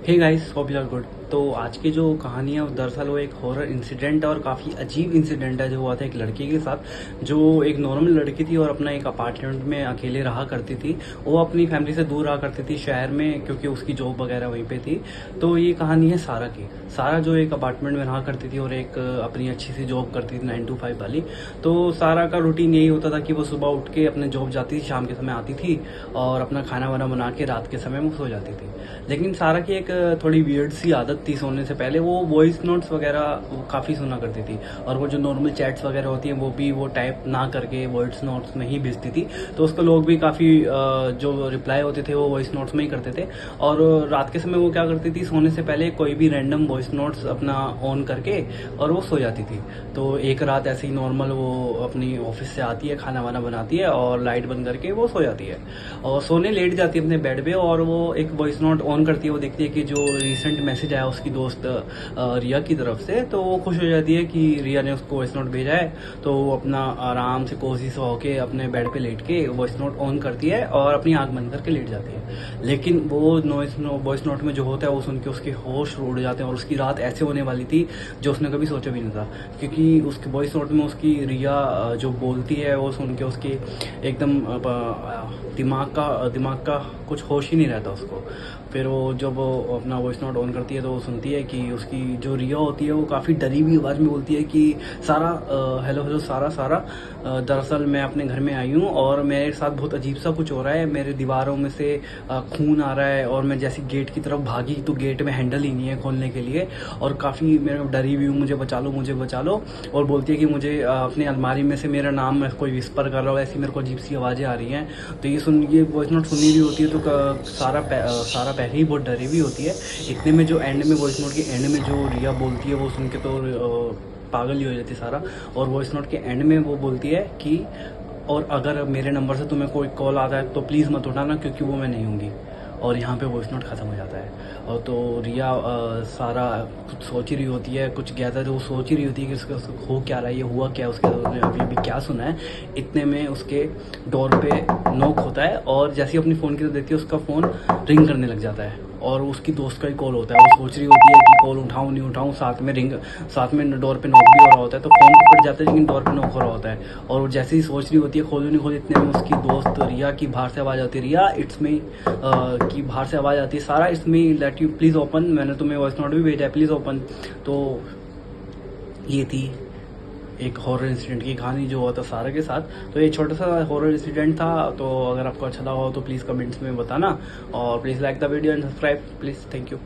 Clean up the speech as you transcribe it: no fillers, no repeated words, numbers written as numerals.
Hey guys, hope you are good. तो आज की जो कहानी है दरअसल वो एक हॉरर इंसिडेंट है और काफ़ी अजीब इंसिडेंट है जो हुआ था एक लड़की के साथ, जो एक नॉर्मल लड़की थी और अपना एक अपार्टमेंट में अकेले रहा करती थी। वो अपनी फैमिली से दूर रहा करती थी शहर में, क्योंकि उसकी जॉब वगैरह वहीं पे थी। तो ये कहानी है सारा की। सारा जो एक अपार्टमेंट में रहा करती थी और एक अपनी अच्छी सी जॉब करती थी 9 to 5 वाली। तो सारा का रूटीन यही होता था कि वो सुबह उठ के अपने जॉब जाती थी, शाम के समय आती थी और अपना खाना वाना बना के रात के समय में सो जाती थी। लेकिन सारा की एक थोड़ी वियर्ड सी आदत थी सोने से पहले, वो वॉइस नोट्स वगैरह काफ़ी सुना करती थी। और वो जो नॉर्मल चैट्स वगैरह होती हैं वो भी वो टाइप ना करके वॉइस नोट्स में ही भेजती थी। तो उसको लोग भी काफ़ी जो रिप्लाई होते थे वो वॉइस नोट्स में ही करते थे। और रात के समय वो क्या करती थी, सोने से पहले कोई भी रैंडम वॉइस नोट्स अपना ऑन करके और वो सो जाती थी। तो एक रात ऐसे ही नॉर्मल वो अपनी ऑफिस से आती है, खाना वाना बनाती है और लाइट बंद करके वो सो जाती है और सोने लेट जाती है अपने बेड पे। और वो एक वॉइस नोट ऑन करती है, वो देखती है कि जो रिसेंट मैसेज आया उसकी दोस्त रिया की तरफ से। तो वो खुश हो जाती है कि रिया ने उसको वॉइस नोट भेजा है। तो वो अपना आराम से कोसी से होके अपने बेड पे लेट के वॉइस नोट ऑन करती है और अपनी आंख बंद करके लेट जाती है। लेकिन वो वॉइस नोट में जो होता है वो सुन के उसके होश उड़ जाते हैं और उसकी रात ऐसे होने वाली थी जो उसने कभी सोचा भी नहीं था। क्योंकि उसके वॉइस नोट में उसकी रिया जो बोलती है वो सुन के उसके एकदम दिमाग का कुछ होश ही नहीं रहता उसको। फिर वो जब वो अपना वॉइस नोट ऑन करती है तो वो सुनती है कि उसकी जो रिया होती है वो काफ़ी डरी हुई आवाज़ में बोलती है कि सारा, हेलो हेलो सारा सारा, दरअसल मैं अपने घर में आई हूँ और मेरे साथ बहुत अजीब सा कुछ हो रहा है। मेरे दीवारों में से खून आ रहा है और मैं जैसे गेट की तरफ भागी तो गेट में हैंडल ही नहीं है खोलने के लिए और काफ़ी मेरे डरी हुई हूँ, मुझे बचा लो मुझे बचा लो। और बोलती है कि मुझे अपनी अलमारी में से मेरा नाम कोई विस्पर कर रहा हो, ऐसी मेरे को अजीब सी आवाज़ें आ रही हैं। तो ये वॉइस नोट सुनी हुई होती है तो सारा पहले ही बहुत डरी हुई होती है। इतने में जो एंड में वॉइस नोट के एंड में जो रिया बोलती है वो सुन के तो पागल ही हो जाती है सारा। और वॉइस नोट के एंड में वो बोलती है कि और अगर मेरे नंबर से तुम्हें कोई कॉल आता है तो प्लीज़ मत उठाना, क्योंकि वो मैं नहीं होंगी। और यहाँ पे वॉइस नोट ख़त्म हो जाता है। और तो रिया सारा कुछ सोच ही रही होती है, कुछ गैदर वो सोच ही रही होती है कि उसको हो क्या रहा है, ये हुआ क्या, उसके उसने अभी अभी क्या सुना है। इतने में उसके डोर पे नॉक होता है और जैसे ही अपनी फ़ोन की तरफ देखती है उसका फ़ोन रिंग करने लग जाता है और उसकी दोस्त का ही कॉल होता है। वो सोच रही होती है कि कॉल उठाऊं नहीं उठाऊं, साथ में डोर पे नॉक भी हो रहा होता है। तो फ़ोन तो कट जाता है लेकिन डोर पे नॉक हो रहा होता है। और वो जैसे ही सोच रही होती है खोलो नहीं खोलो, इतने में उसकी दोस्त रिया की बाहर से आवाज़ आती है, रिया इट्स मी की बाहर से आवाज़ आती है, सारा it's me, let you please open, मैंने तुम्हें वॉइस नोट भी भेजा है, प्लीज़ ओपन। तो ये थी एक हॉरर इंसिडेंट की कहानी जो हुआ था सारा के साथ। तो ये छोटा सा हॉरर इंसिडेंट था। तो अगर आपको अच्छा लगा हो तो प्लीज़ कमेंट्स में बताना और please like the video and subscribe please. Thank you.